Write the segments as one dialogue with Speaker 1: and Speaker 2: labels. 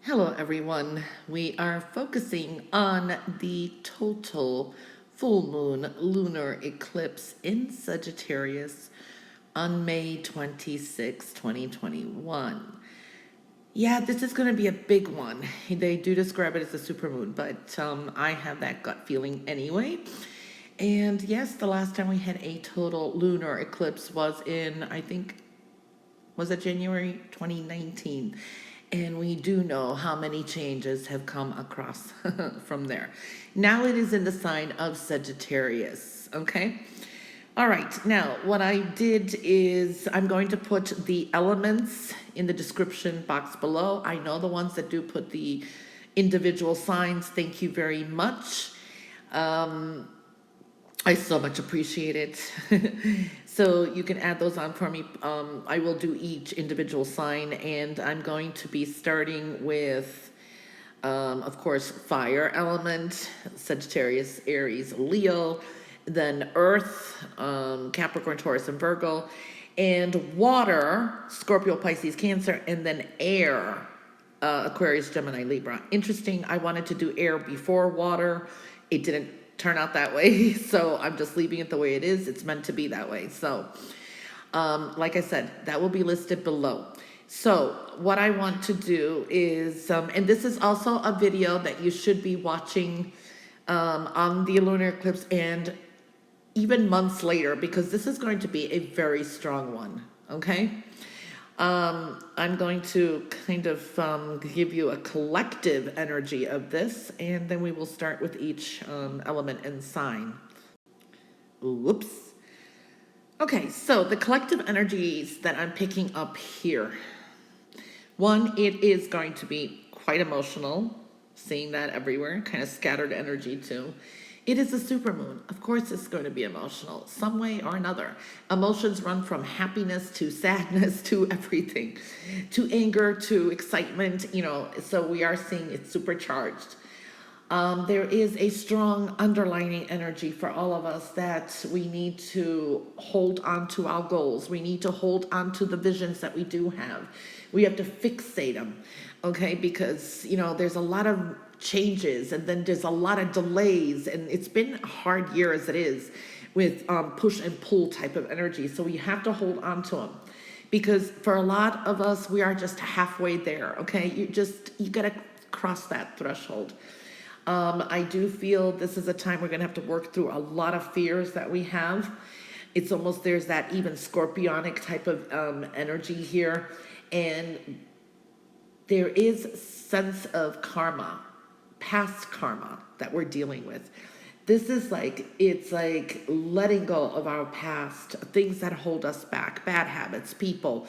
Speaker 1: Hello, everyone. We are focusing on the total full moon lunar eclipse in Sagittarius on May 26, 2021. Yeah, this is going to be a big one. They do describe it as a supermoon, but I have that gut feeling anyway. And yes, the last time we had a total lunar eclipse was in, I think, was it January 2019? And we do know how many changes have come across from there. Now it is in the sign of Sagittarius, okay? All right, now what I did is I'm going to put the elements in the description box below. I know the ones that do put the individual signs. Thank you very much. I so much appreciate it. So you can add those on for me. I will do each individual sign, and I'm going to be starting with, of course, fire element, Sagittarius, Aries, Leo, then earth, Capricorn, Taurus, and Virgo, and water, Scorpio, Pisces, Cancer, and then air, Aquarius, Gemini, Libra. Interesting, I wanted to do air before water. It didn't turn out that way, so I'm just leaving it the way it is. It's meant to be that way. So like I said, that will be listed below. So what I want to do is, and this is also a video that you should be watching on the lunar eclipse and even months later, because this is going to be a very strong one, okay? I'm going to kind of give you a collective energy of this, and then we will start with each element and sign. Whoops. Okay, so the collective energies that I'm picking up here. One, it is going to be quite emotional, seeing that everywhere, kind of scattered energy too. It is a supermoon. Of course it's going to be emotional, some way or another. Emotions run from happiness to sadness to everything, to anger, to excitement, so we are seeing it supercharged. There is a strong underlining energy for all of us that we need to hold on to our goals. We need to hold on to the visions that we do have. We have to fixate them, okay? Because, there's a lot of changes, and then there's a lot of delays, and it's been a hard year as it is with push and pull type of energy. So we have to hold on to them, because for a lot of us, we are just halfway there, okay? You got to cross that threshold. I do feel this is a time we're going to have to work through a lot of fears that we have. It's almost, there's that even scorpionic type of energy here. And there is sense of karma, past karma that we're dealing with. This is it's like letting go of our past, things that hold us back, bad habits, people,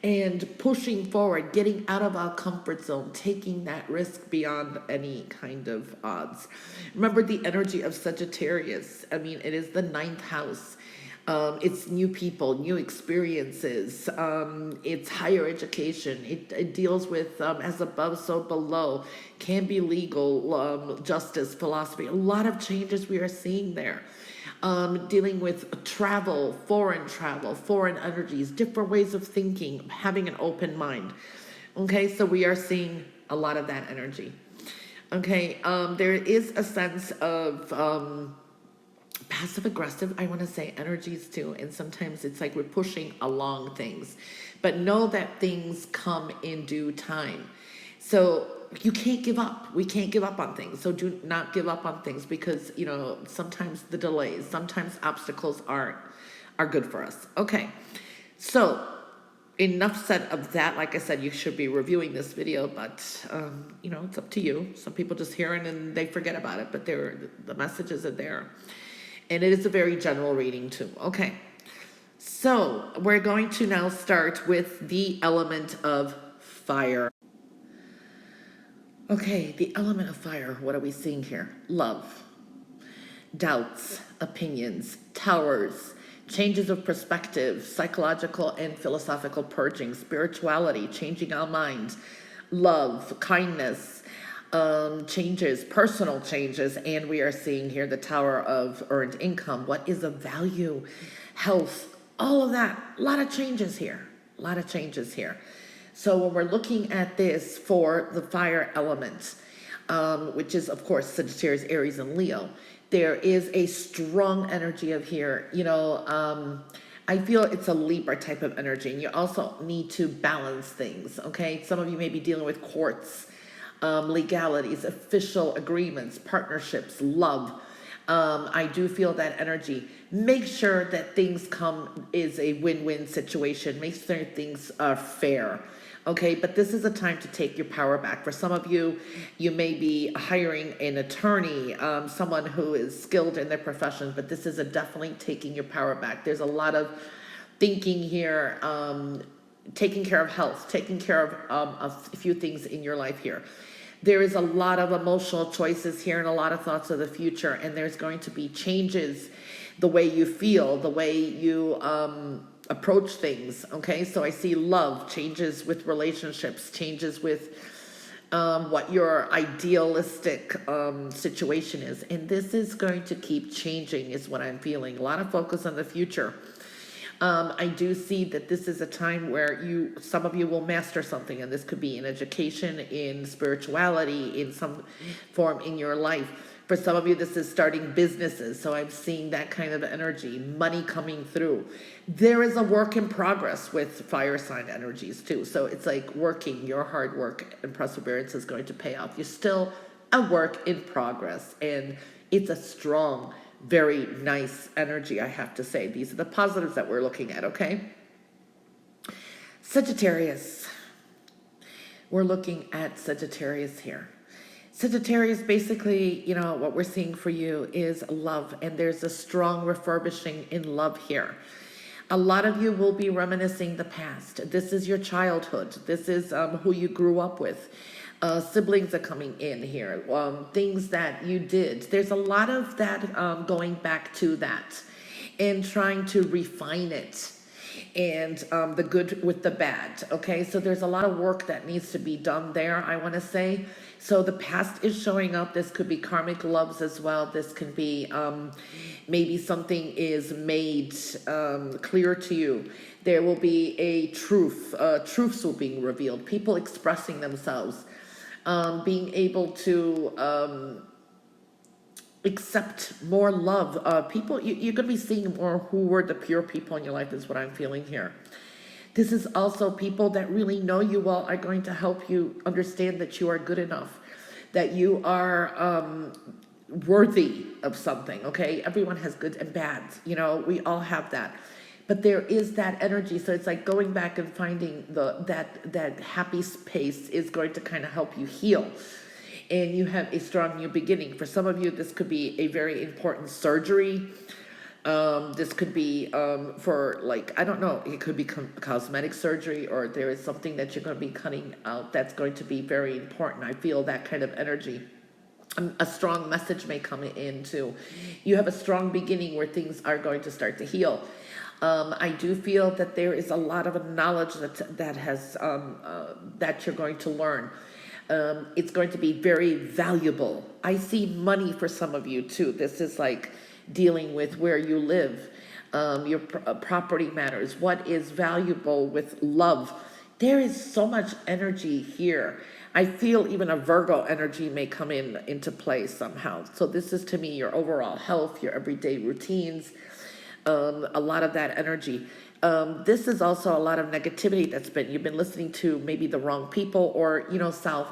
Speaker 1: and pushing forward, getting out of our comfort zone, taking that risk beyond any kind of odds. Remember the energy of Sagittarius. I mean, it is the 9th house. It's new people, new experiences. It's higher education. It deals with as above, so below. Can be legal, justice, philosophy. A lot of changes we are seeing there. Dealing with travel, foreign energies, different ways of thinking, having an open mind. Okay, so we are seeing a lot of that energy. Okay, there is a sense of passive aggressive, I want to say, energies too, and sometimes it's like we're pushing along things, but know that things come in due time. So you can't give up. We can't give up on things. So do not give up on things, because sometimes the delays, sometimes obstacles are good for us. Okay, so enough said of that. Like I said, you should be reviewing this video, but it's up to you. Some people just hear it and they forget about it, but the messages are there. And it is a very general reading too. Okay, so we're going to now start with the element of fire. Okay, the element of fire, what are we seeing here? Love, doubts, opinions, towers, changes of perspective, psychological and philosophical purging, spirituality, changing our minds, love, kindness, changes, personal changes, and we are seeing here the tower of earned income. What is of value, health, all of that. A lot of changes here. So when we're looking at this for the fire element, which is of course Sagittarius, Aries, and Leo, there is a strong energy of here. I feel it's a Libra type of energy, and you also need to balance things. Okay, some of you may be dealing with courts, legalities, official agreements, partnerships, love. I do feel that energy. Make sure that things is a win-win situation. Make sure things are fair. Okay, but this is a time to take your power back. For some of you, you may be hiring an attorney, someone who is skilled in their profession, but this is definitely taking your power back. There's a lot of thinking here, taking care of health, taking care of a few things in your life here. There is a lot of emotional choices here and a lot of thoughts of the future, and there's going to be changes the way you feel, the way you approach things. Okay, so I see love changes with relationships, changes with what your idealistic situation is, and this is going to keep changing is what I'm feeling. A lot of focus on the future. I do see that this is a time where some of you will master something, and this could be in education, in spirituality, in some form in your life. For some of you, this is starting businesses, so I'm seeing that kind of energy, money coming through. There is a work in progress with fire sign energies too, so it's like working, your hard work and perseverance is going to pay off. You're still a work in progress, and it's a strong, very nice energy, I have to say. These are the positives that we're looking at, okay? Sagittarius. We're looking at Sagittarius here. Sagittarius, basically, what we're seeing for you is love, and there's a strong refurbishing in love here. A lot of you will be reminiscing the past. This is your childhood. This is who you grew up with. Siblings are coming in here, things that you did. There's a lot of that going back to that and trying to refine it, and the good with the bad. Okay, so there's a lot of work that needs to be done there, I want to say. So the past is showing up. This could be karmic loves as well. This can be maybe something is made clear to you. There will be a truths will be revealed, people expressing themselves, being able to accept more love. People, you're going to be seeing more who were the pure people in your life is what I'm feeling here. This is also people that really know you well are going to help you understand that you are good enough, that you are worthy of something, okay? Everyone has good and bad, we all have that. But there is that energy, so it's like going back and finding that happy space is going to kind of help you heal. And you have a strong new beginning. For some of you, this could be a very important surgery. This could be for, like, I don't know, it could be cosmetic surgery, or there is something that you're going to be cutting out that's going to be very important. I feel that kind of energy. A strong message may come in too. You have a strong beginning where things are going to start to heal. I do feel that there is a lot of knowledge that you're going to learn. It's going to be very valuable. I see money for some of you too. This is like dealing with where you live, your property matters, what is valuable with love. There is so much energy here. I feel even a Virgo energy may come into play somehow. So this is, to me, your overall health, your everyday routines, a lot of that energy. This is also a lot of negativity you've been listening to maybe the wrong people, or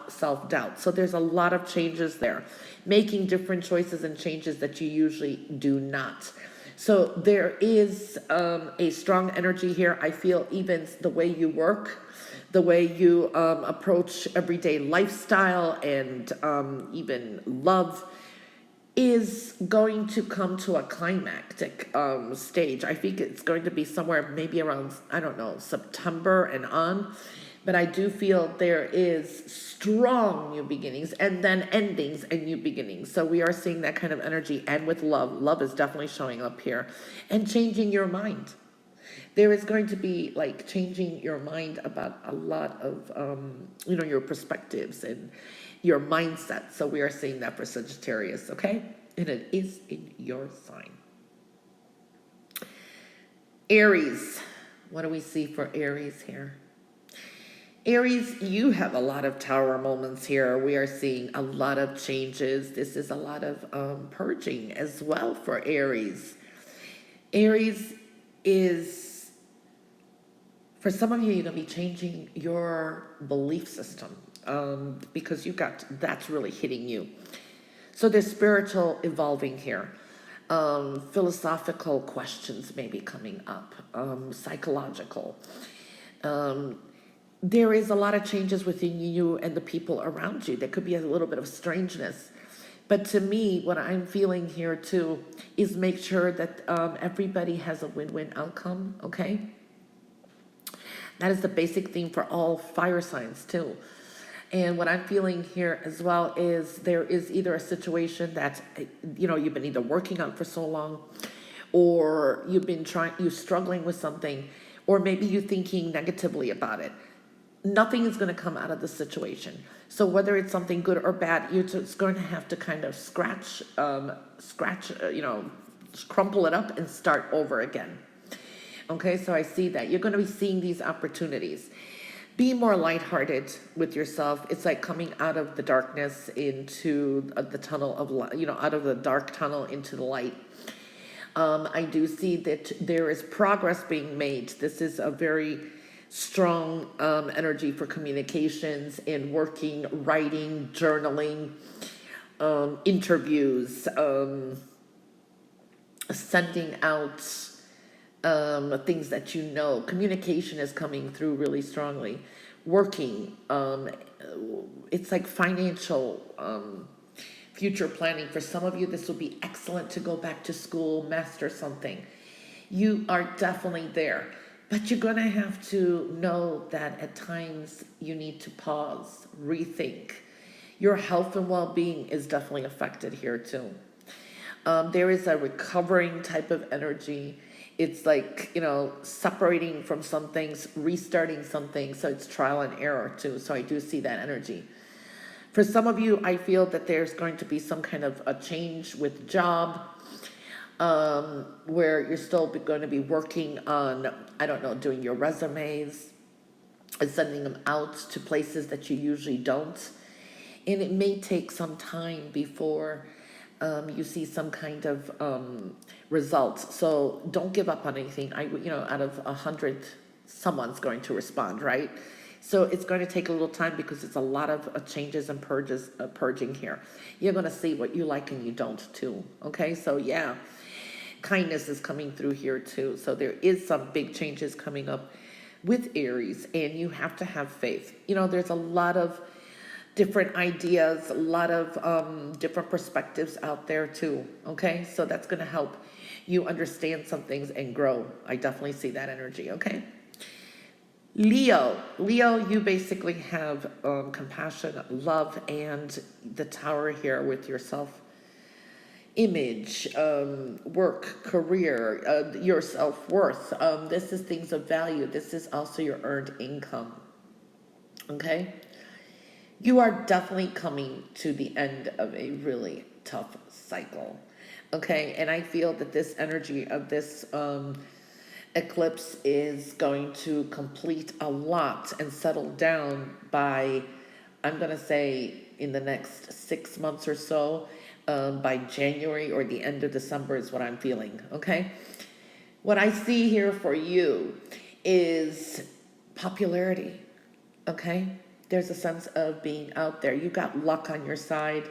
Speaker 1: self-doubt. So there's a lot of changes there, making different choices and changes that you usually do not. So there is a strong energy here. I feel even the way you work, the way you approach everyday lifestyle, and even love is going to come to a climactic stage. I think it's going to be somewhere maybe around, I don't know, September and on. But I do feel there is strong new beginnings and then endings and new beginnings. So we are seeing that kind of energy. And with love, love is definitely showing up here. And changing your mind. There is going to be like changing your mind about a lot of, your perspectives and your mindset. So we are seeing that for Sagittarius, okay? And it is in your sign. Aries. What do we see for Aries here? Aries, you have a lot of tower moments here. We are seeing a lot of changes. This is a lot of purging as well for Aries. Aries is, for some of you, you're going to be changing your belief system because that's really hitting you. So there's spiritual evolving here. Philosophical questions may be coming up, psychological. There is a lot of changes within you and the people around you. There could be a little bit of strangeness. But to me, what I'm feeling here too is make sure that everybody has a win-win outcome, okay? That is the basic theme for all fire signs too. And what I'm feeling here as well is there is either a situation that, you've been either working on for so long, or you're struggling with something, or maybe you're thinking negatively about it. Nothing is going to come out of the situation. So whether it's something good or bad, you're just going to have to kind of crumple it up and start over again. Okay, so I see that. You're going to be seeing these opportunities. Be more lighthearted with yourself. It's like coming out of the darkness into the tunnel of light, out of the dark tunnel into the light. I do see that there is progress being made. This is a very strong energy for communications and working, writing, journaling, interviews, sending out things that communication is coming through really strongly. Working, it's like financial future planning. For some of you, this will be excellent to go back to school, master something. You are definitely there. But you're going to have to know that at times you need to pause, rethink. Your health and well-being is definitely affected here too. There is a recovering type of energy. It's like, separating from some things, restarting something. So it's trial and error too. So I do see that energy. For some of you, I feel that there's going to be some kind of a change with job, where you're still going to be working on, doing your resumes and sending them out to places that you usually don't. And it may take some time before you see some kind of results. So don't give up on anything. Out of 100, someone's going to respond, right? So it's going to take a little time because it's a lot of changes and purging here. You're going to see what you like and you don't too. Okay, so yeah. Kindness is coming through here too. So there is some big changes coming up with Aries, and you have to have faith. There's a lot of different ideas, a lot of different perspectives out there too. Okay, so that's going to help you understand some things and grow. I definitely see that energy. Okay. Leo, you basically have compassion, love, and the Tower here with yourself. Image, work, career, your self-worth. This is things of value. This is also your earned income. Okay? You are definitely coming to the end of a really tough cycle. Okay? And I feel that this energy of this eclipse is going to complete a lot and settle down by, I'm going to say, in the next 6 months or so. By January or the end of December is what I'm feeling, okay? What I see here for you is popularity, okay? There's a sense of being out there. You got luck on your side.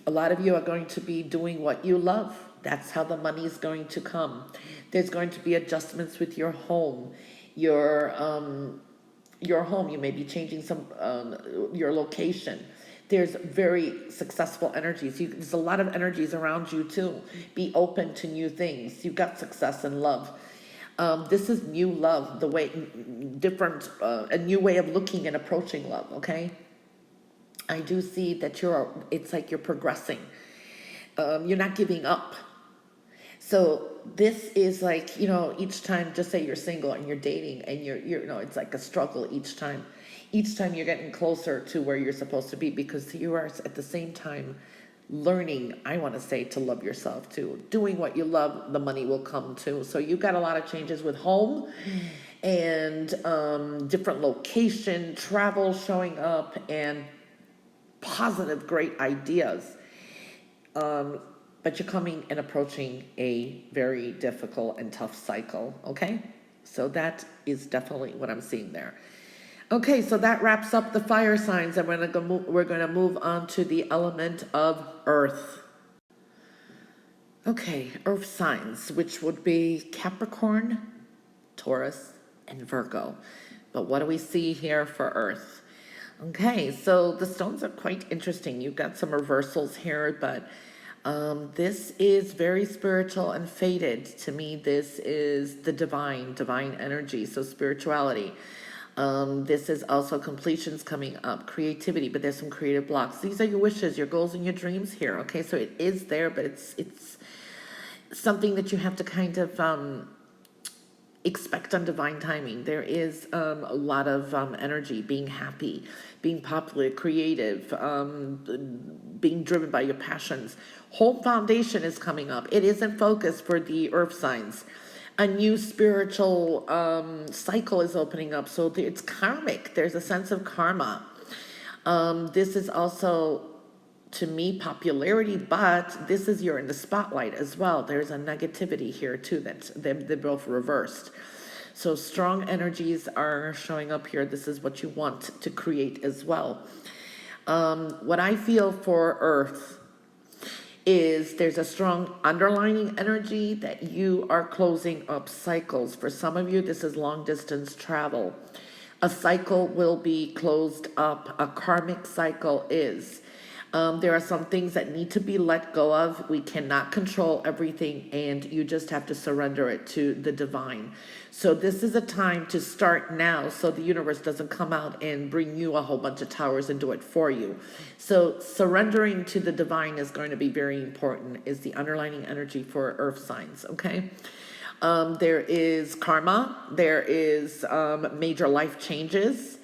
Speaker 1: A lot of you are going to be doing what you love. That's how the money is going to come. There's going to be adjustments with your home. Your home, you may be changing your location. There's very successful energies. There's a lot of energies around you too. Be open to new things. You've got success and love. This is new love, a new way of looking and approaching love, okay? I do see that it's like you're progressing. You're not giving up. So this is like, each time, just say you're single and you're dating and it's like a struggle each time. Each time you're getting closer to where you're supposed to be because you are at the same time learning, I want to say, to love yourself too. Doing what you love, the money will come too. So you've got a lot of changes with home and different location, travel showing up, and positive, great ideas. But you're coming and approaching a very difficult and tough cycle, okay? So that is definitely what I'm seeing there. Okay, so that wraps up the fire signs, and we're gonna move on to the element of earth. Okay, earth signs, which would be Capricorn, Taurus, and Virgo. But what do we see here for earth? Okay, so the stones are quite interesting. You've got some reversals here, but this is very spiritual and fated. To me, this is the divine energy, so spirituality. This is also completions coming up, creativity, but there's some creative blocks. These are your wishes, your goals, and your dreams here. Okay, so it is there, but it's something that you have to kind of expect on divine timing. There is a lot of energy, being happy, being popular, creative, being driven by your passions. Whole foundation is coming up. It is in focus for the earth signs. A new spiritual cycle is opening up. So it's karmic. There's a sense of karma. This is also, to me, popularity, but this is you're in the spotlight as well. There's a negativity here too, that they're both reversed. So strong energies are showing up here. This is what you want to create as well. What I feel for earth is there's a strong underlining energy that you are closing up cycles. For some of you, this is long distance travel. A cycle will be closed up. A karmic cycle is. There are some things that need to be let go of. We cannot control everything, and you just have to surrender it to the divine. So this is a time to start now, so the universe doesn't come out and bring you a whole bunch of towers and do it for you. So surrendering to the divine is going to be very important, is the underlining energy for earth signs, okay? There is karma. There is major life changes.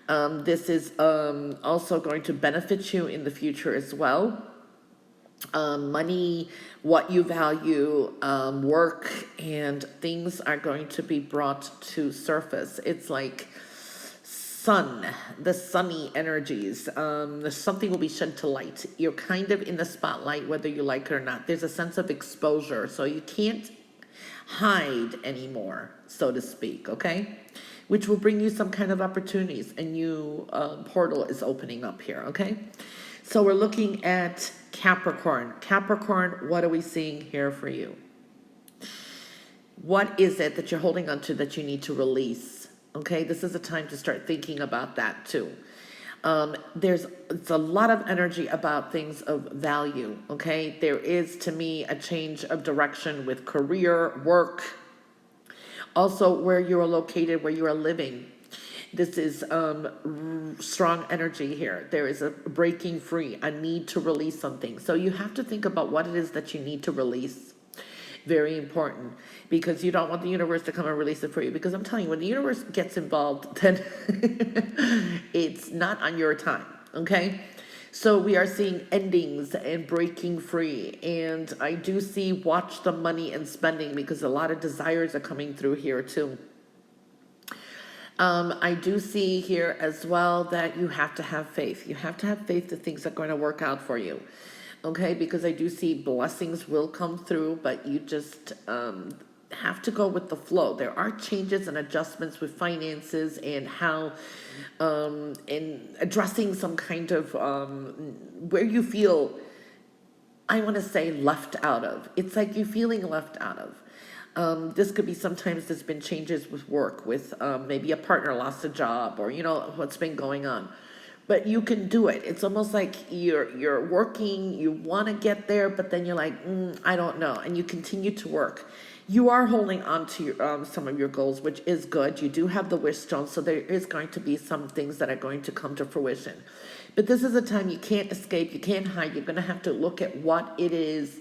Speaker 1: This is also going to benefit you in the future as well. Money, what you value, work, and things are going to be brought to surface. It's like sun, the sunny energies. Something will be shed to light. You're kind of in the spotlight, whether you like it or not. There's a sense of exposure, so you can't hide anymore, so to speak, okay? Which will bring you some kind of opportunities. A new portal is opening up here, okay? So we're looking at Capricorn. Capricorn, what are we seeing here for you? What is it that you're holding on to that you need to release? Okay, this is a time to start thinking about that too. It's a lot of energy about things of value, okay? There is, to me, a change of direction with career, work, also where you are located, where you are living. This is strong energy here. There is a breaking free, a need to release something. So you have to think about what it is that you need to release. Very important, because you don't want the universe to come and release it for you. Because I'm telling you, when the universe gets involved, then it's not on your time, okay? So we are seeing endings and breaking free. And I do see watch the money and spending, because a lot of desires are coming through here too. I do see here as well that you have to have faith. You have to have faith that things are going to work out for you. Okay, because I do see blessings will come through, but you just have to go with the flow. There are changes and adjustments with finances and how, in addressing some kind of where you feel, I want to say, left out of. It's like you're feeling left out of. This could be, sometimes there's been changes with work, with maybe a partner lost a job, or you know what's been going on. But you can do it. It's almost like you're working, you want to get there, but then you're like, I don't know, and you continue to work. You are holding on to your, some of your goals, which is good. You do have the wish stone, so there is going to be some things that are going to come to fruition. But this is a time you can't escape, you can't hide. You're going to have to look at what it is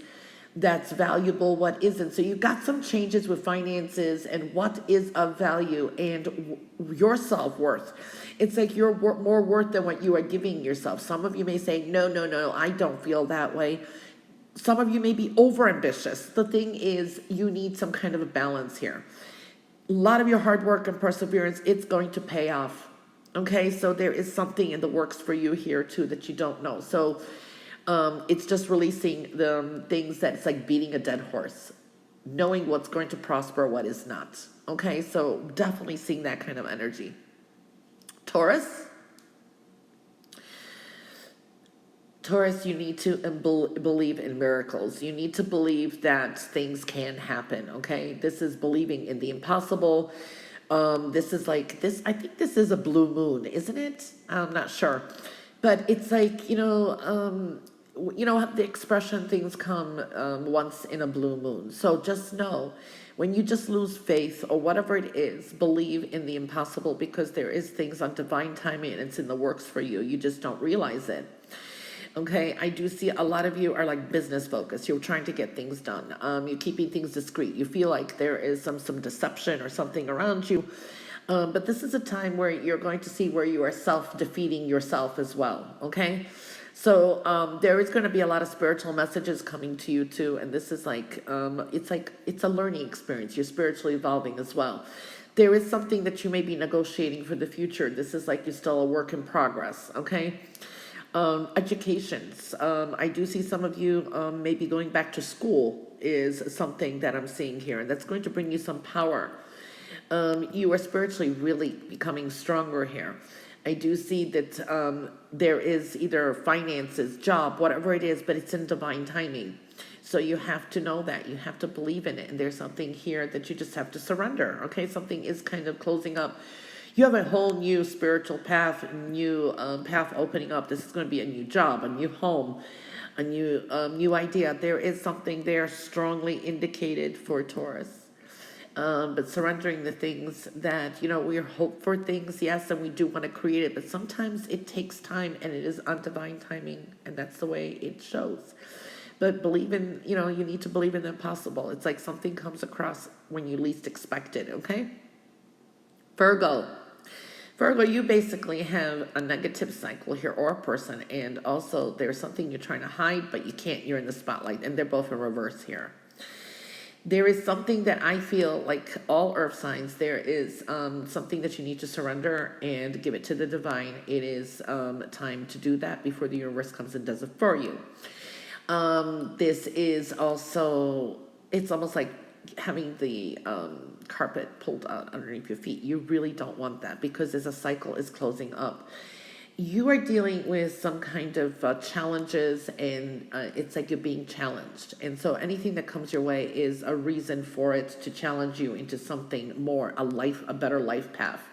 Speaker 1: that's valuable, what isn't. So you've got some changes with finances and what is of value and your self-worth. It's like you're more worth than what you are giving yourself. Some of you may say, no, I don't feel that way. Some of you may be overambitious. The thing is, you need some kind of a balance here. A lot of your hard work and perseverance, it's going to pay off. Okay, so there is something in the works for you here too that you don't know. So it's just releasing the things that's like beating a dead horse, knowing what's going to prosper, what is not. Okay, so definitely seeing that kind of energy. Taurus. Taurus, you need to believe in miracles. You need to believe that things can happen, okay? This is believing in the impossible. This is like this. I think this is a blue moon, isn't it? I'm not sure, but it's like the expression things come once in a blue moon. So just know when you just lose faith or whatever it is, believe in the impossible, because there is things on divine timing and it's in the works for you. You just don't realize it. Okay, I do see a lot of you are like business focused. You're trying to get things done. You're keeping things discreet. You feel like there is some deception or something around you. But this is a time where you're going to see where you are self-defeating yourself as well. Okay, so there is going to be a lot of spiritual messages coming to you too. And this is like it's a learning experience. You're spiritually evolving as well. There is something that you may be negotiating for the future. This is like you're still a work in progress. Okay. Educations. I do see some of you maybe going back to school is something that I'm seeing here, and that's going to bring you some power. You are spiritually really becoming stronger here. I do see that there is either finances, job, whatever it is, but it's in divine timing. So you have to know that. You have to believe in it, and there's something here that you just have to surrender. Okay, something is kind of closing up. You have a whole new spiritual path, a new path opening up. This is going to be a new job, a new home, a new idea. There is something there strongly indicated for Taurus. But surrendering the things that, we hope for things, yes, and we do want to create it, but sometimes it takes time and it is on divine timing, and that's the way it shows. But believe in, you need to believe in the impossible. It's like something comes across when you least expect it, okay? Virgo, you basically have a negative cycle here, or a person, and also there's something you're trying to hide, but you can't. You're in the spotlight, and they're both in reverse here. There is something that I feel like all earth signs, there is something that you need to surrender and give it to the divine. It is time to do that before the universe comes and does it for you. This is also, it's almost like having the carpet pulled out underneath your feet. You really don't want that, because as a cycle is closing up, you are dealing with some kind of challenges, and it's like you're being challenged. And so anything that comes your way is a reason for it to challenge you into something more, a better life path.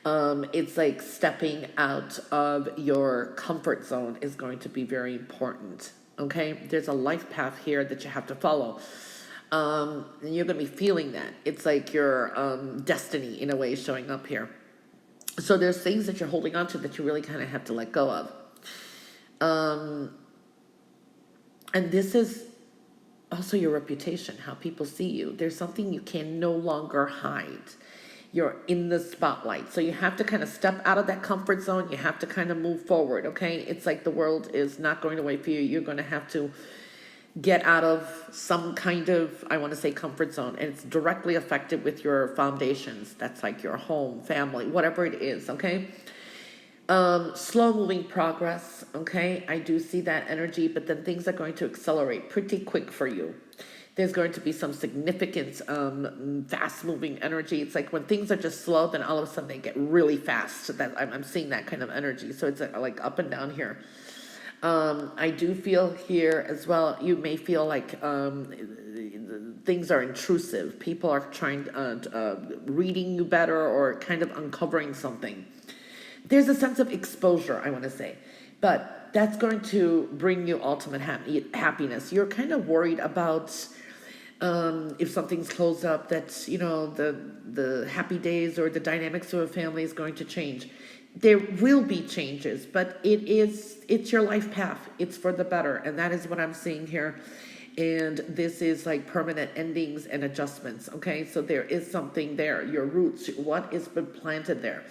Speaker 1: It's like stepping out of your comfort zone is going to be very important. Okay, there's a life path here that you have to follow. And you're going to be feeling that. It's like your destiny, in a way, showing up here. So there's things that you're holding on to that you really kind of have to let go of. And this is also your reputation, how people see you. There's something you can no longer hide. You're in the spotlight. So you have to kind of step out of that comfort zone. You have to kind of move forward, okay? It's like the world is not going to wait for you. You're going to have to get out of some kind of, I want to say, comfort zone. And it's directly affected with your foundations. That's like your home, family, whatever it is, okay? Slow moving progress, okay? I do see that energy, but then things are going to accelerate pretty quick for you. There's going to be some significant fast moving energy. It's like when things are just slow, then all of a sudden they get really fast. That I'm seeing that kind of energy. So it's like up and down here. I do feel here as well, you may feel like things are intrusive. People are trying, reading you better, or kind of uncovering something. There's a sense of exposure, I want to say, but that's going to bring you ultimate happiness. You're kind of worried about if something's closed up, that, the happy days or the dynamics of a family is going to change. There will be changes, but it's your life path. It's for the better. And that is what I'm seeing here. And this is like permanent endings and adjustments. Okay. So there is something there, your roots, what has been planted there.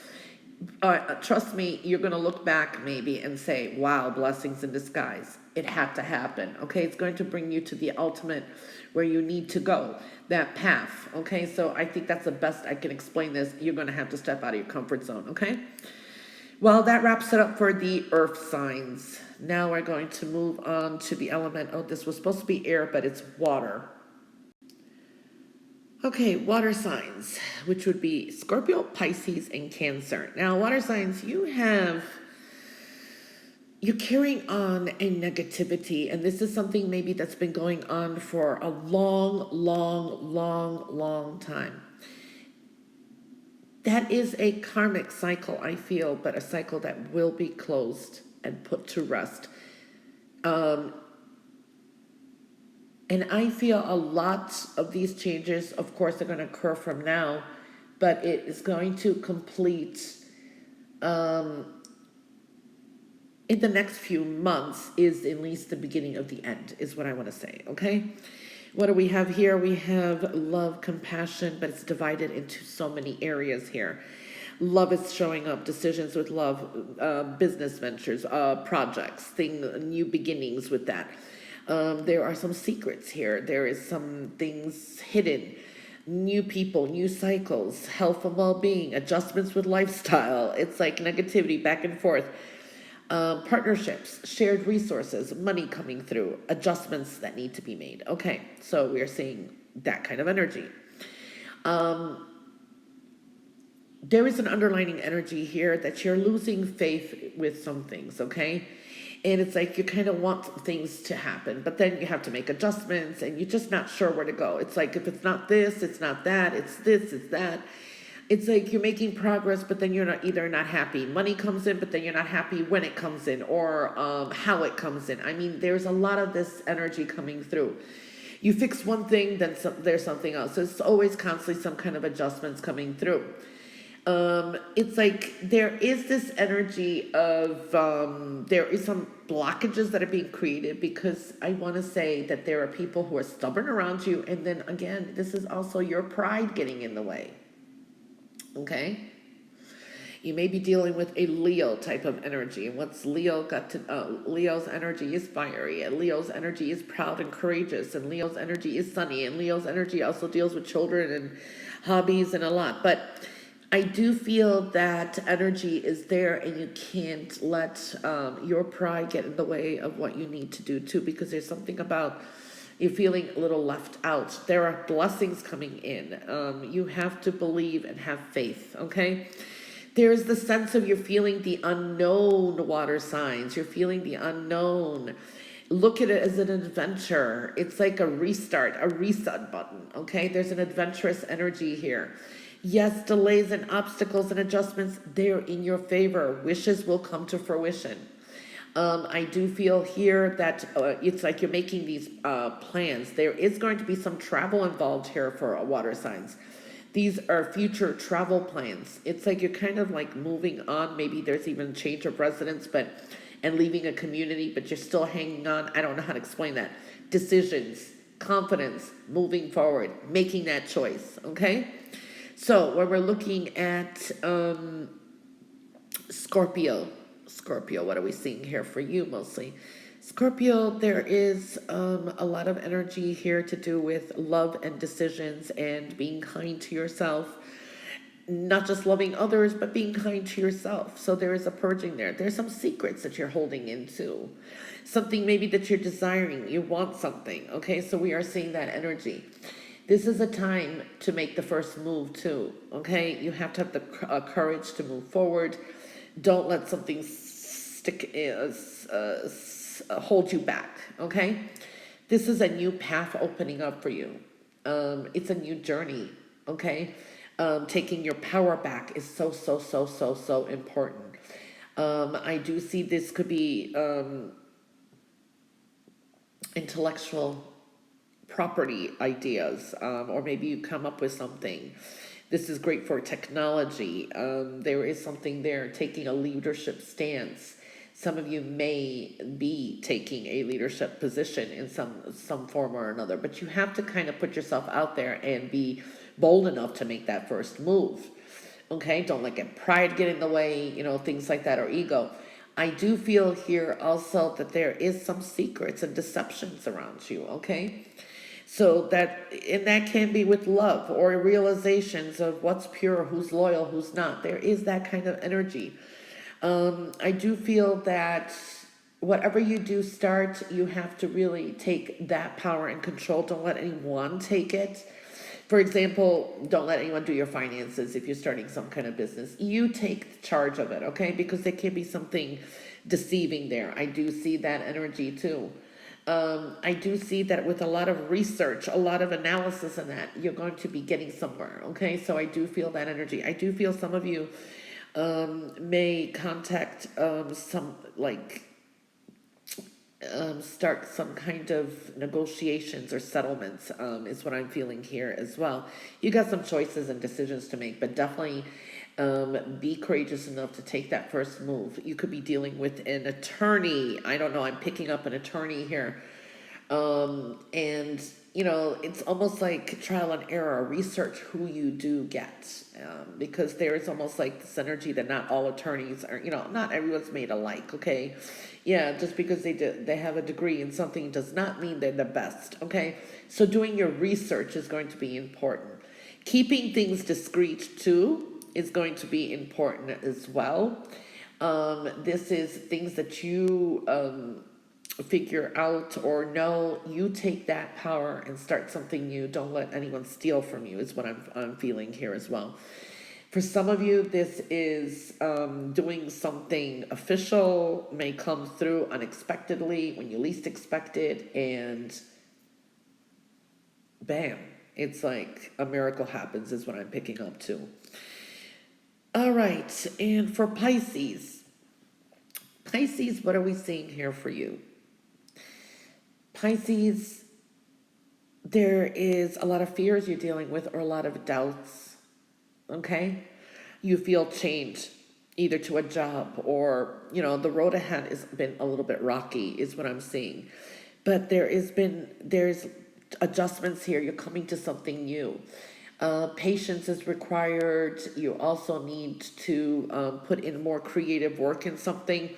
Speaker 1: trust me, you're going to look back maybe and say, wow, blessings in disguise. It had to happen. Okay. It's going to bring you to the ultimate where you need to go, that path. Okay. So I think that's the best I can explain this. You're going to have to step out of your comfort zone. Okay. Well, that wraps it up for the earth signs. Now we're going to move on to the element. Oh, this was supposed to be air, but it's water. Okay, water signs, which would be Scorpio, Pisces, and Cancer. Now, water signs, you're carrying on a negativity, and this is something maybe that's been going on for a long time. That is a karmic cycle, I feel, but a cycle that will be closed and put to rest. And I feel a lot of these changes, of course, are going to occur from now, but it is going to complete in the next few months, is at least the beginning of the end, is what I want to say, okay? What do we have here? We have love, compassion, but it's divided into so many areas here. Love is showing up, decisions with love, business ventures, projects, new beginnings with that. There are some secrets here. There is some things hidden, new people, new cycles, health and well-being, adjustments with lifestyle. It's like negativity back and forth. Partnerships, shared resources, money coming through, adjustments that need to be made. Okay, so we're seeing that kind of energy. There is an underlining energy here that you're losing faith with some things, okay? And it's like you kind of want things to happen, but then you have to make adjustments and you're just not sure where to go. It's like if it's not this, it's not that, it's this, it's that. It's like you're making progress, but then you're not happy. Money comes in, but then you're not happy when it comes in or how it comes in. I mean, there's a lot of this energy coming through. You fix one thing, then there's something else. So it's always constantly some kind of adjustments coming through. It's like there is this energy of there is some blockages that are being created because I want to say that there are people who are stubborn around you, and then again, this is also your pride getting in the way. Okay, you may be dealing with a Leo type of energy, and what's Leo got to? Leo's energy is fiery, and Leo's energy is proud and courageous, and Leo's energy is sunny, and Leo's energy also deals with children and hobbies and a lot, but I do feel that energy is there, and you can't let your pride get in the way of what you need to do too, because there's something about you feeling a little left out. There are blessings coming in. You have to believe and have faith, okay? There's the sense of you're feeling the unknown, water signs. You're feeling the unknown. Look at it as an adventure. It's like a restart, a reset button, okay? There's an adventurous energy here. Yes, delays and obstacles and adjustments, they're in your favor. Wishes will come to fruition. I do feel here that it's like you're making these plans. There is going to be some travel involved here for water signs. These are future travel plans. It's like you're kind of like moving on. Maybe there's even change of residence, and leaving a community, but you're still hanging on. I don't know how to explain that. Decisions, confidence, moving forward, making that choice, okay? So when we're looking at Scorpio, what are we seeing here for you mostly? Scorpio, there is a lot of energy here to do with love and decisions and being kind to yourself. Not just loving others, but being kind to yourself. So there is a purging there. There's some secrets that you're holding into. Something maybe that you're desiring. You want something. Okay, so we are seeing that energy. This is a time to make the first move too. Okay, you have to have the courage to move forward. Don't let something hold you back. Okay, this is a new path opening up for you. It's a new journey. Okay. Taking your power back is so important. I do see this could be intellectual property ideas, or maybe you come up with something. This is great for technology. There is something there, taking a leadership stance. Some of you may be taking a leadership position in some form or another, but you have to kind of put yourself out there and be bold enough to make that first move. Okay, don't let pride get in the way, things like that, or ego. I do feel here also that there is some secrets and deceptions around you, okay? So and that can be with love or realizations of what's pure, who's loyal, who's not. There is that kind of energy. I do feel that whatever you do start, you have to really take that power and control. Don't let anyone take it. For example, don't let anyone do your finances if you're starting some kind of business. You take charge of it, okay? Because there can be something deceiving there. I do see that energy too. I do see that with a lot of research, a lot of analysis in that, you're going to be getting somewhere, okay? So I do feel that energy. I do feel some of you may contact some, like, start some kind of negotiations or settlements, is what I'm feeling here as well. You got some choices and decisions to make, but definitely be courageous enough to take that first move. You could be dealing with an attorney. I don't know, I'm picking up an attorney here. And it's almost like trial and error. Research who you do get, because there is almost like this energy that not all attorneys are, not everyone's made alike, okay? Yeah, just because they have a degree in something does not mean they're the best, okay? So doing your research is going to be important. Keeping things discreet too is going to be important as well. This is things that you figure out or know. You take that power and start something new. Don't let anyone steal from you is what I'm feeling here as well. For some of you, this is doing something official, may come through unexpectedly when you least expect it, and bam, it's like a miracle happens is what I'm picking up too. All right, and for Pisces, what are we seeing here for you? Pisces, there is a lot of fears you're dealing with or a lot of doubts, okay? You feel change either to a job or, the road ahead has been a little bit rocky is what I'm seeing. But there's adjustments here. You're coming to something new. Patience is required. You also need to put in more creative work in something,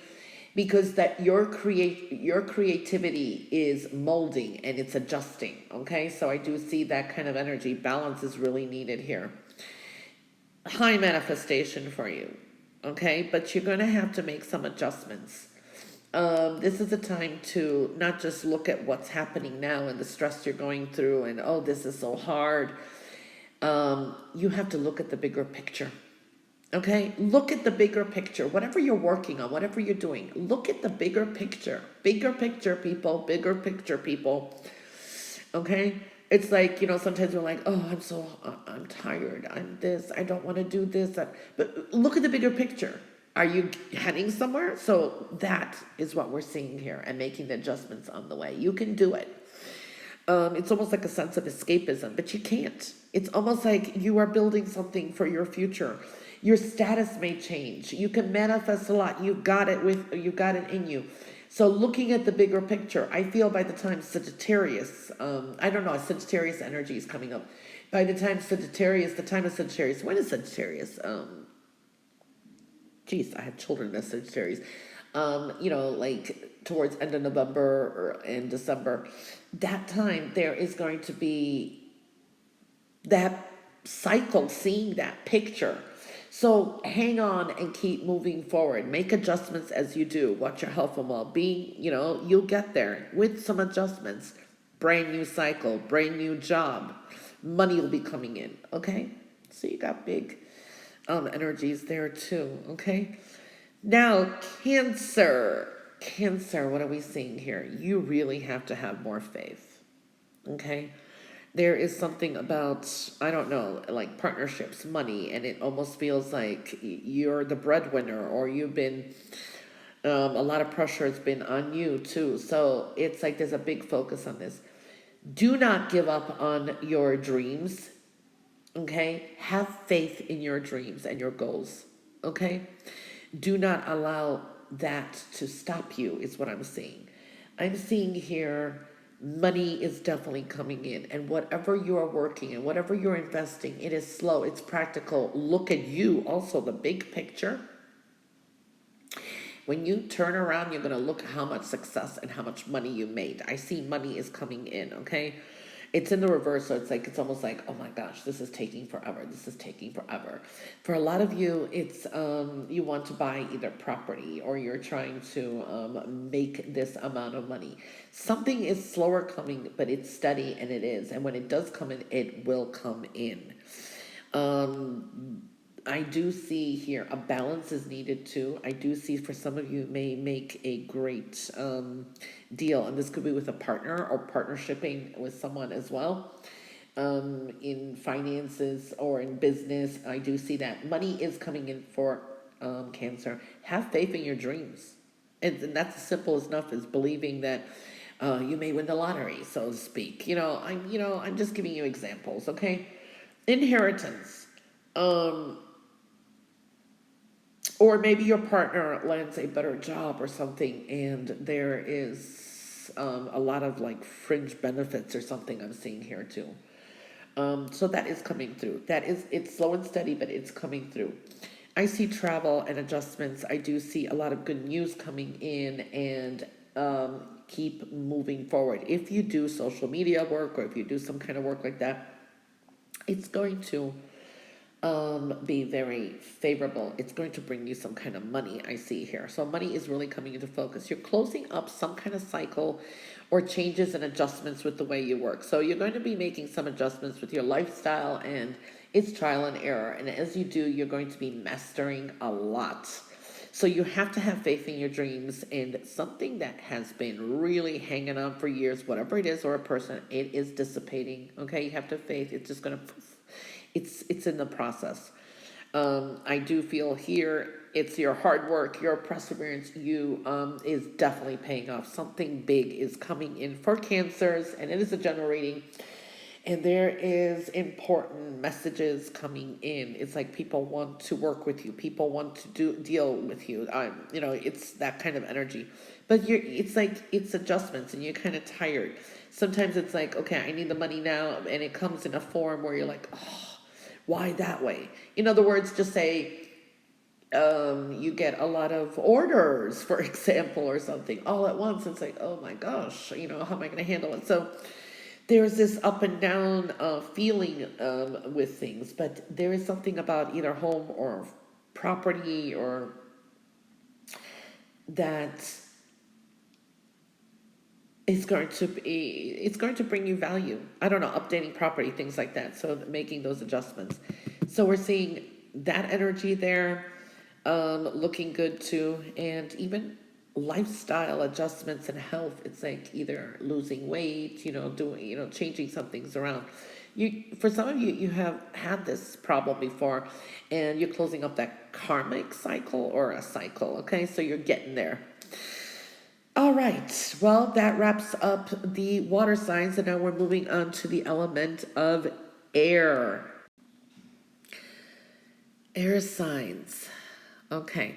Speaker 1: because that your creativity is molding and it's adjusting, okay? So I do see that kind of energy. Balance is really needed here. High manifestation for you, okay? But you're going to have to make some adjustments. This is a time to not just look at what's happening now and the stress you're going through and, oh, this is so hard. You have to look at the bigger picture. Okay, look at the bigger picture. Whatever you're working on, whatever you're doing, look at the bigger picture. Bigger picture, people. Bigger picture, people. Okay, it's like, sometimes we're like, oh, I'm tired. I'm this. I don't want to do this. But look at the bigger picture. Are you heading somewhere? So that is what we're seeing here and making the adjustments on the way. You can do it. It's almost like a sense of escapism, but you can't. It's almost like you are building something for your future. Your status may change. You can manifest a lot. You got it in you. So looking at the bigger picture, I feel by the time Sagittarius, Sagittarius energy is coming up. By the time the time of Sagittarius, when is Sagittarius? I have children as Sagittarius. Like towards end of November or in December, that time there is going to be that cycle, seeing that picture. So hang on and keep moving forward. Make adjustments as you do. Watch your health and well-being. You'll get there with some adjustments. Brand new cycle, brand new job. Money will be coming in, okay? So you got big energies there too, okay? Now, Cancer. Cancer, what are we seeing here? You really have to have more faith, okay? There is something about, I don't know, like partnerships, money, and it almost feels like you're the breadwinner, or you've been, a lot of pressure has been on you too. So it's like there's a big focus on this. Do not give up on your dreams, okay? Have faith in your dreams and your goals, okay? Do not allow that to stop you, is what I'm seeing. I'm seeing here money is definitely coming in, and whatever you are working and whatever you're investing, it is slow, it's practical. Look at you, also the big picture. When you turn around, you're going to look at how much success and how much money you made. I see money is coming in, okay? It's in the reverse, so it's almost like, oh my gosh, this is taking forever. This is taking forever. For a lot of you, it's you want to buy either property or you're trying to make this amount of money. Something is slower coming, but it's steady, and it is. And when it does come in, it will come in. I do see here a balance is needed too. I do see for some of you may make a great deal, and this could be with a partner or partnershiping with someone as well. In finances or in business, I do see that money is coming in for Cancer. Have faith in your dreams, and that's as simple enough as believing that you may win the lottery, so to speak. I'm just giving you examples, okay? Inheritance. Or maybe your partner lands a better job or something, and there is a lot of like fringe benefits or something I'm seeing here too. So that is coming through. It's slow and steady, but it's coming through. I see travel and adjustments. I do see a lot of good news coming in, and keep moving forward. If you do social media work or if you do some kind of work like that, it's going to be very favorable. It's going to bring you some kind of money, I see here. So money is really coming into focus. You're closing up some kind of cycle or changes and adjustments with the way you work. So you're going to be making some adjustments with your lifestyle, and it's trial and error. And as you do, you're going to be mastering a lot. So you have to have faith in your dreams, and something that has been really hanging on for years, whatever it is, or a person, it is dissipating. Okay, you have to have faith. It's just going to it's in the process. I do feel here it's your hard work, your perseverance, you is definitely paying off. Something big is coming in for Cancers, and it is a general reading, and there is important messages coming in. It's like people want to work with you, people want to deal with you. It's that kind of energy, but it's like it's adjustments, and you're kind of tired. Sometimes it's like, okay, I need the money now, and it comes in a form where you're like, oh, why that way? In other words, just say you get a lot of orders, for example, or something all at once. It's like, oh my gosh, how am I going to handle it? So there's this up and down feeling with things, but there is something about either home or property or that it's going to bring you value. I don't know, updating property, things like that. So making those adjustments. So we're seeing that energy there, looking good too, and even lifestyle adjustments and health. It's like either losing weight, doing, changing some things around. For some of you, you have had this problem before, and you're closing up that karmic cycle or a cycle. Okay, so you're getting there. All right, well, that wraps up the water signs, and now we're moving on to the element of air. Air signs. Okay.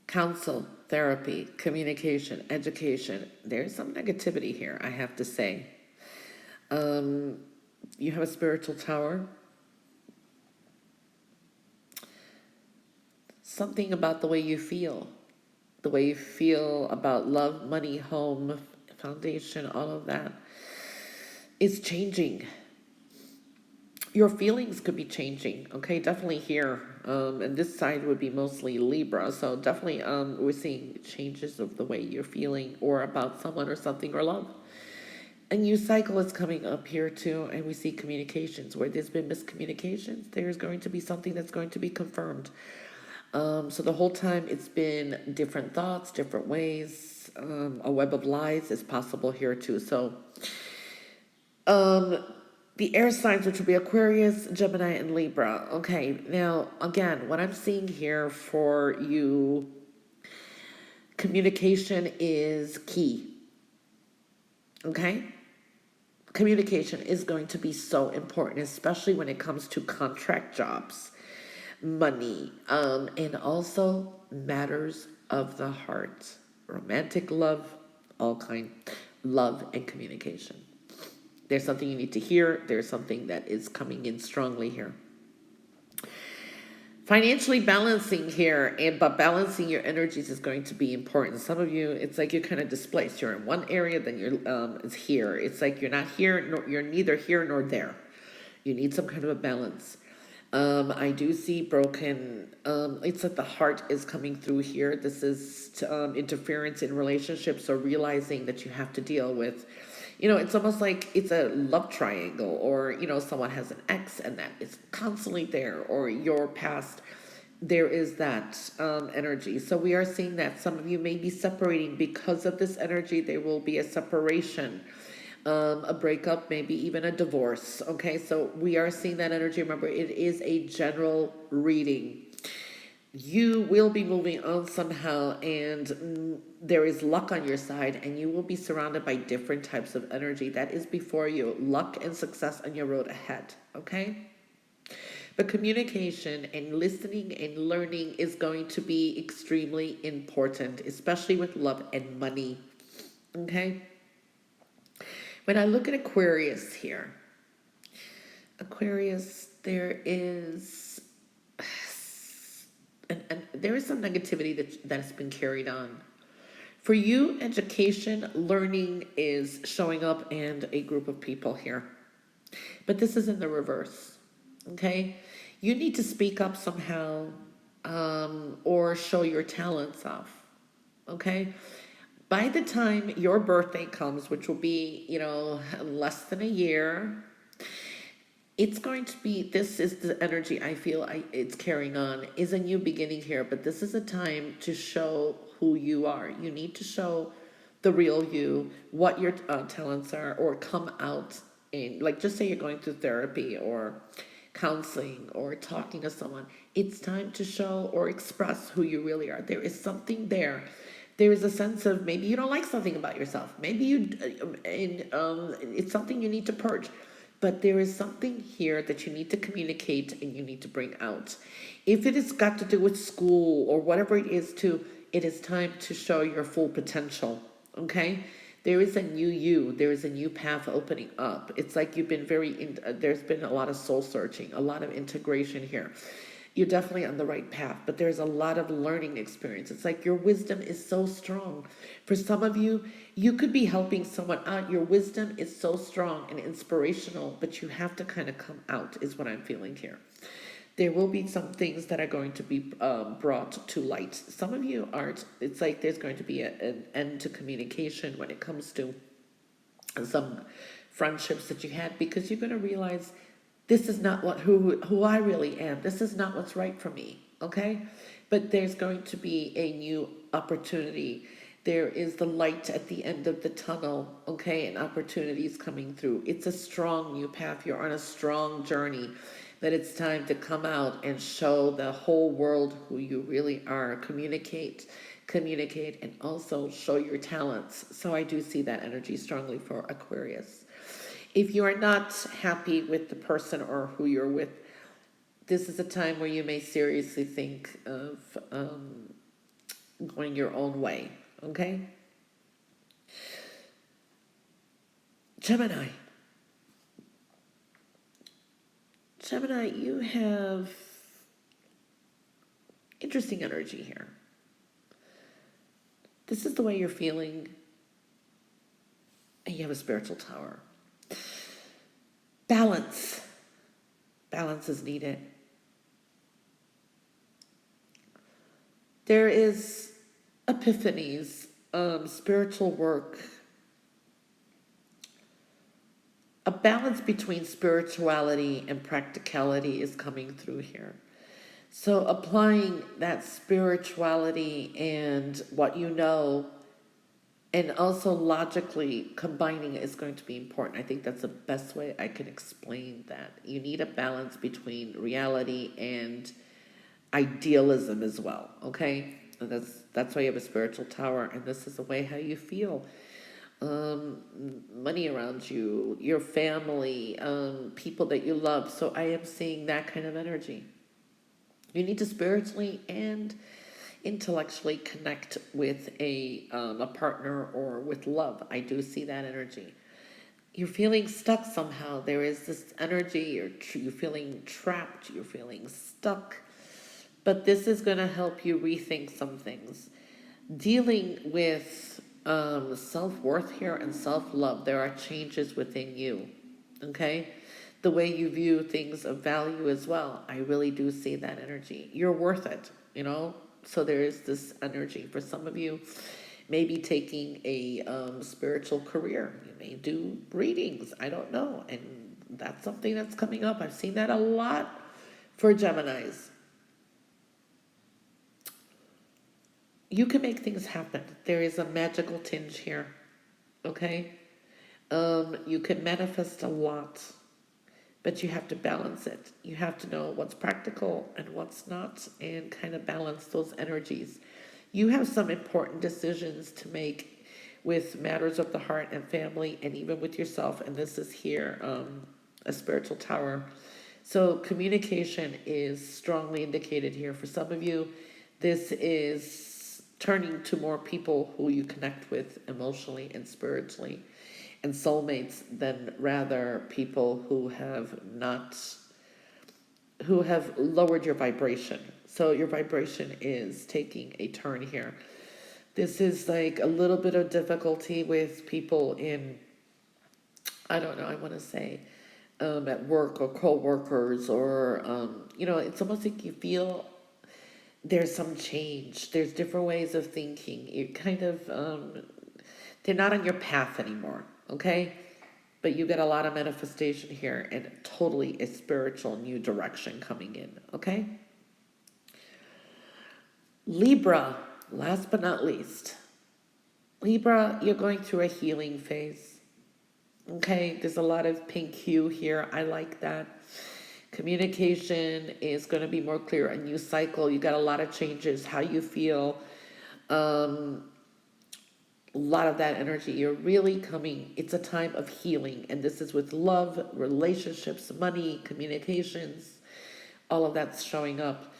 Speaker 1: Counsel, therapy, communication, education. There's some negativity here, I have to say. You have a spiritual tower. Something about the way you feel. The way you feel about love, money, home, foundation, all of that is changing. Your feelings could be changing, okay? Definitely here. And this side would be mostly Libra. So definitely we're seeing changes of the way you're feeling or about someone or something or love. A new cycle is coming up here too, and we see communications. Where there's been miscommunications, there's going to be something that's going to be confirmed. So the whole time it's been different thoughts, different ways. A web of lies is possible here too. So the air signs, which would be Aquarius, Gemini, and Libra. Okay, now again, what I'm seeing here for you, communication is key. Okay? Communication is going to be so important, especially when it comes to contract jobs, money, and also matters of the heart, romantic love, all kind. love and communication. There's something you need to hear. There's something that is coming in strongly here. Financially balancing here, but balancing your energies is going to be important. Some of you, it's like you're kind of displaced. You're in one area, then you're it's here. It's like you're not here, nor, you're neither here nor there. You need some kind of a balance. I do see broken. It's like the heart is coming through here. This is interference in relationships, or realizing that you have to deal with. It's almost like it's a love triangle, or, someone has an ex and that is constantly there, or your past. There is that energy. So we are seeing that some of you may be separating because of this energy. There will be a separation, a breakup, maybe even a divorce. Okay, so we are seeing that energy. Remember, it is a general reading. You will be moving on somehow, and there is luck on your side, and you will be surrounded by different types of energy that is before you. Luck and success on your road ahead, okay? But communication and listening and learning is going to be extremely important, especially with love and money, okay? When I look at Aquarius here, Aquarius, there is there is some negativity that has been carried on. For you, education, learning is showing up, and a group of people here. But this is in the reverse, okay? You need to speak up somehow, or show your talents off, okay? By the time your birthday comes, which will be, less than a year, it's going to be, this is the energy I feel it's carrying on, is a new beginning here, but this is a time to show who you are. You need to show the real you, what your talents are, or come out in, like, just say you're going through therapy or counseling or talking to someone. It's time to show or express who you really are. There is something there. There is a sense of, maybe you don't like something about yourself. Maybe it's something you need to purge. But there is something here that you need to communicate and you need to bring out. If it has got to do with school or whatever it is too, it is time to show your full potential, okay? There is a new you. There is a new path opening up. It's like you've been there's been a lot of soul searching, a lot of integration here. You're definitely on the right path, but there's a lot of learning experience. It's like your wisdom is so strong. For some of you, you could be helping someone out. Your wisdom is so strong and inspirational, but you have to kind of come out, is what I'm feeling here. There will be some things that are going to be brought to light. Some of you aren't. It's like there's going to be an end to communication when it comes to some friendships that you had, because you're going to realize this is not who I really am. This is not what's right for me, okay? But there's going to be a new opportunity. There is the light at the end of the tunnel, okay? And opportunities coming through. It's a strong new path. You're on a strong journey. That it's time to come out and show the whole world who you really are. Communicate, and also show your talents. So I do see that energy strongly for Aquarius. If you are not happy with the person or who you're with, this is a time where you may seriously think of going your own way, okay? Gemini. Gemini, you have interesting energy here. This is the way you're feeling, and you have a spiritual tower. Balance. Balance is needed. There is epiphanies, spiritual work. A balance between spirituality and practicality is coming through here. So applying that spirituality and what you know, and also logically combining it, is going to be important. I think that's the best way I can explain that. You need a balance between reality and idealism as well, okay? And that's why you have a spiritual tower, and this is the way how you feel. Money around you, your family, people that you love. So I am seeing that kind of energy. You need to spiritually and intellectually connect with a partner or with love. I do see that energy. You're feeling stuck somehow. There is this energy, you're feeling trapped, you're feeling stuck. But this is going to help you rethink some things. Dealing with self-worth here and self-love, there are changes within you, okay? The way you view things of value as well. I really do see that energy. You're worth it, you know? So there is this energy. For some of you, maybe taking a spiritual career. You may do readings. I don't know. And that's something that's coming up. I've seen that a lot for Geminis. You can make things happen. There is a magical tinge here. Okay? You can manifest a lot, but you have to balance it. You have to know what's practical and what's not, and kind of balance those energies. You have some important decisions to make with matters of the heart and family, and even with yourself. And this is here, a spiritual tower. So communication is strongly indicated here. For some of you, this is turning to more people who you connect with emotionally and spiritually, and soulmates, than rather people who have lowered your vibration. So your vibration is taking a turn here. This is like a little bit of difficulty with people in, I don't know, I want to say at work, or co-workers, or it's almost like you feel there's some change. There's different ways of thinking. You kind of they're not on your path anymore, okay? But you get a lot of manifestation here, and totally a spiritual new direction coming in, okay? Libra, last but not least. Libra, you're going through a healing phase, okay? There's a lot of pink hue here. I like that. Communication is going to be more clear. A new cycle. You got a lot of changes. How you feel. A lot of that energy. You're really coming. It's a time of healing. And this is with love, relationships, money, communications. All of that's showing up.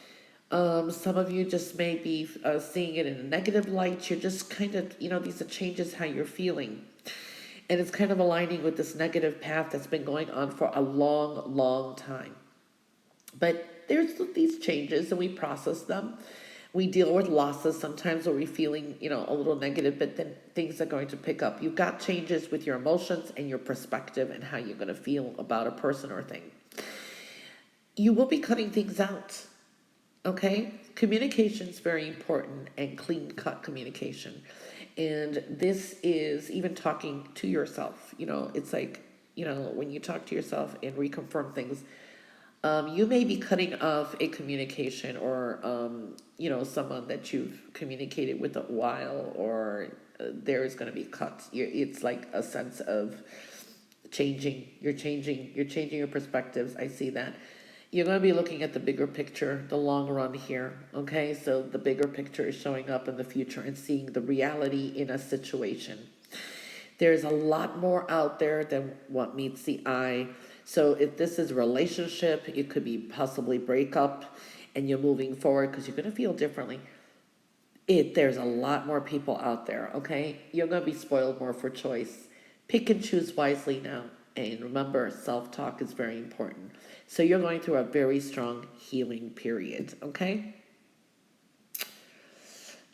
Speaker 1: Some of you just may be seeing it in a negative light. You're just kind of, these are changes how you're feeling. And it's kind of aligning with this negative path that's been going on for a long, long time. But there's these changes, and we process them. We deal with losses sometimes where we're feeling, a little negative, but then things are going to pick up. You've got changes with your emotions and your perspective and how you're going to feel about a person or thing. You will be cutting things out, okay? Communication is very important, and clean-cut communication. And this is even talking to yourself. It's like, when you talk to yourself and reconfirm things, you may be cutting off a communication, or, someone that you've communicated with a while, or there's going to be cuts. It's like a sense of changing. You're changing your perspectives. I see that. You're going to be looking at the bigger picture, the long run here, okay? So the bigger picture is showing up in the future, and seeing the reality in a situation. There's a lot more out there than what meets the eye. So if this is a relationship, it could be possibly breakup, and you're moving forward because you're going to feel differently. There's a lot more people out there, okay? You're going to be spoiled more for choice. Pick and choose wisely now. And remember, self-talk is very important. So you're going through a very strong healing period, okay?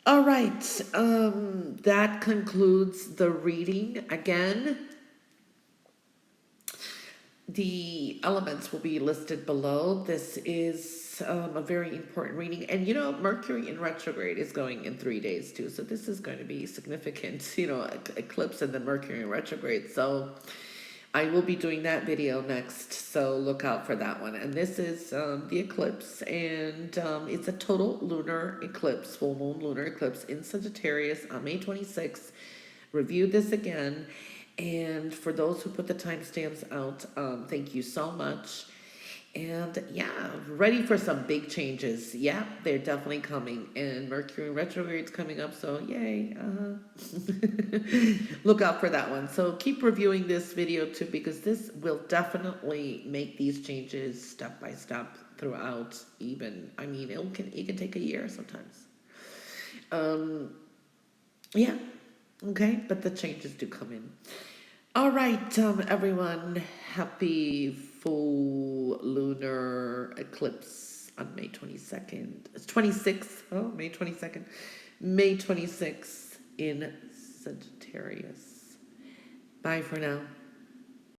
Speaker 1: All right, that concludes the reading. Again, the elements will be listed below. This is a very important reading. And, Mercury in retrograde is going in 3 days too. So this is going to be significant, eclipse and then Mercury in retrograde. So I will be doing that video next. So look out for that one. And this is the eclipse. And it's a total lunar eclipse, full moon lunar eclipse in Sagittarius on May 26th. Review this again. And for those who put the timestamps out, thank you so much. And yeah, ready for some big changes. Yeah, they're definitely coming. And Mercury retrograde's coming up, so yay. Look out for that one. So keep reviewing this video too, because this will definitely make these changes step by step throughout. Even, it can take a year sometimes. Um, yeah, okay, but the changes do come in. All right, everyone, happy full lunar eclipse on May 22nd. It's 26th. Oh, May 22nd. May 26th in Sagittarius. Bye for now.